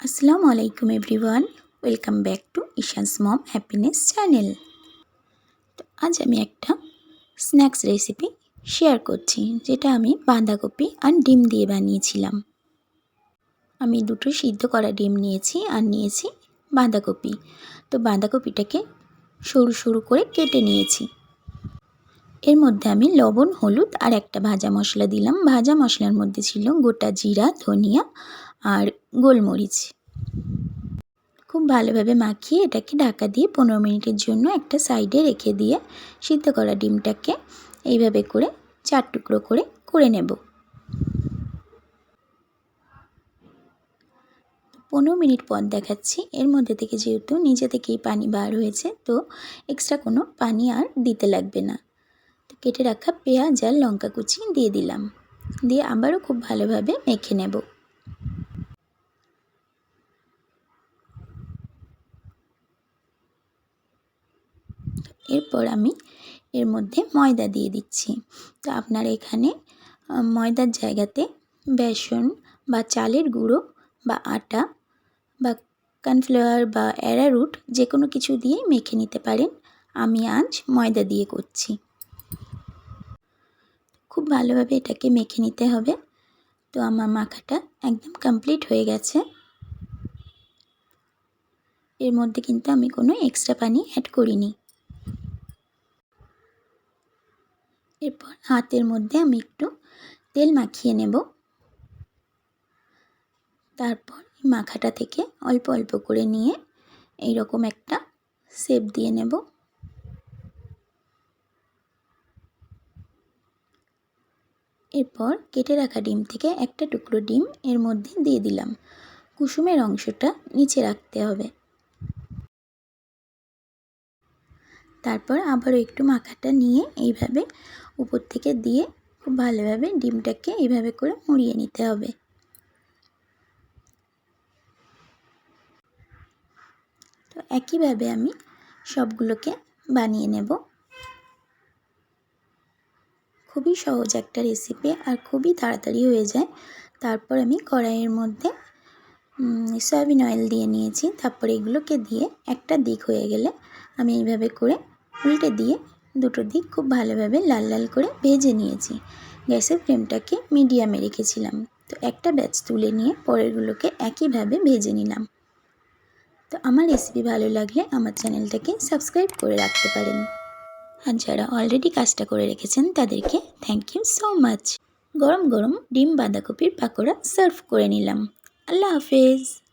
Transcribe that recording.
আসসালামু আলাইকুম everyone, welcome back to Ishan's mom happiness channel. তো আজ আমি একটা স্ন্যাক্স রেসিপি শেয়ার করছি, যেটা আমি বাঁধাকপি আর ডিম দিয়ে বানিয়েছিলাম। আমি দুটো সিদ্ধ করা ডিম নিয়েছি আর নিয়েছি বাঁধাকপি। তো বাঁধাকপিটাকে সরু সরু করে কেটে নিয়েছি। এর মধ্যে আমি লবণ, হলুদ আর একটা ভাজা মশলা দিলাম। ভাজা মশলার মধ্যে ছিল গোটা জিরা, ধনিয়া আর গোলমরিচ। খুব ভালোভাবে মাখিয়ে এটাকে ঢাকা দিয়ে 15 মিনিটের জন্য একটা সাইডে রেখে দিয়ে সিদ্ধ করা ডিমটাকে এইভাবে করে 4 টুকরো করে নেব। 15 মিনিট পর দেখাচ্ছি। এর মধ্যে থেকে যেহেতু নিজে থেকেই পানি বার হয়েছে, তো এক্সট্রা কোনো পানি আর দিতে লাগবে না। তো কেটে রাখা পেঁয়াজ আর লঙ্কা কুচি দিয়ে দিলাম, দিয়ে আবারও খুব ভালোভাবে মেখে নেব। এরপর আমি এর মধ্যে ময়দা দিয়ে দিচ্ছি। তো আপনারা এখানে ময়দার জায়গাতে বেসন বা চালের গুঁড়ো বা আটা বা কর্নফ্লাওয়ার বা অ্যারারুট যে কোনো কিছু দিয়ে মেখে নিতে পারেন। আমি আজ ময়দা দিয়ে করছি। খুব ভালোভাবে এটাকে মেখে নিতে হবে। তো আমার মাখাটা একদম কমপ্লিট হয়ে গেছে। এর মধ্যে কিন্তু আমি কোনো এক্সট্রা পানি অ্যাড করিনি। এরপর হাতের মধ্যে আমি একটু তেল মাখিয়ে নেব। তারপর মাখাটা থেকে অল্প অল্প করে নিয়ে এইরকম একটা শেপ দিয়ে নেব। এরপর কেটে রাখা ডিম থেকে একটা টুকরো ডিম এর মধ্যে দিয়ে দিলাম। কুসুমের অংশটা নিচে রাখতে হবে। তারপর আবারও একটু মাখাটা নিয়ে এইভাবে উপর থেকে দিয়ে খুব ভালোভাবে ডিমটাকে এইভাবে করে মুড়িয়ে নিতে হবে। তো একইভাবে আমি সবগুলোকে বানিয়ে নেব। খুবই সহজ একটা রেসিপি আর খুবই তাড়াতাড়ি হয়ে যায়। তারপর আমি কড়াইয়ের মধ্যে সয়াবিন অয়েল দিয়ে নিয়েছি। তারপর এগুলোকে দিয়ে একটা দিক হয়ে গেলে আমি এইভাবে করে উল্টে দিয়ে দুটো দিক খুব ভালোভাবে লাল লাল করে ভেজে নিয়েছি। গ্যাসের ফ্লেমটাকে মিডিয়ামে রেখেছিলাম। তো একটা ব্যাচ তুলে নিয়ে পরেরগুলোকে একইভাবে ভেজে নিলাম। তো আমার রেসিপি ভালো লাগলে আমার চ্যানেলটাকে সাবস্ক্রাইব করে রাখতে পারেন। আর যারা অলরেডি কাজটা করে রেখেছেন তাদেরকে থ্যাংক ইউ সো মাচ। গরম গরম ডিম বাঁধাকপির পাকোড়া সার্ভ করে নিলাম। আল্লাহ হাফেজ।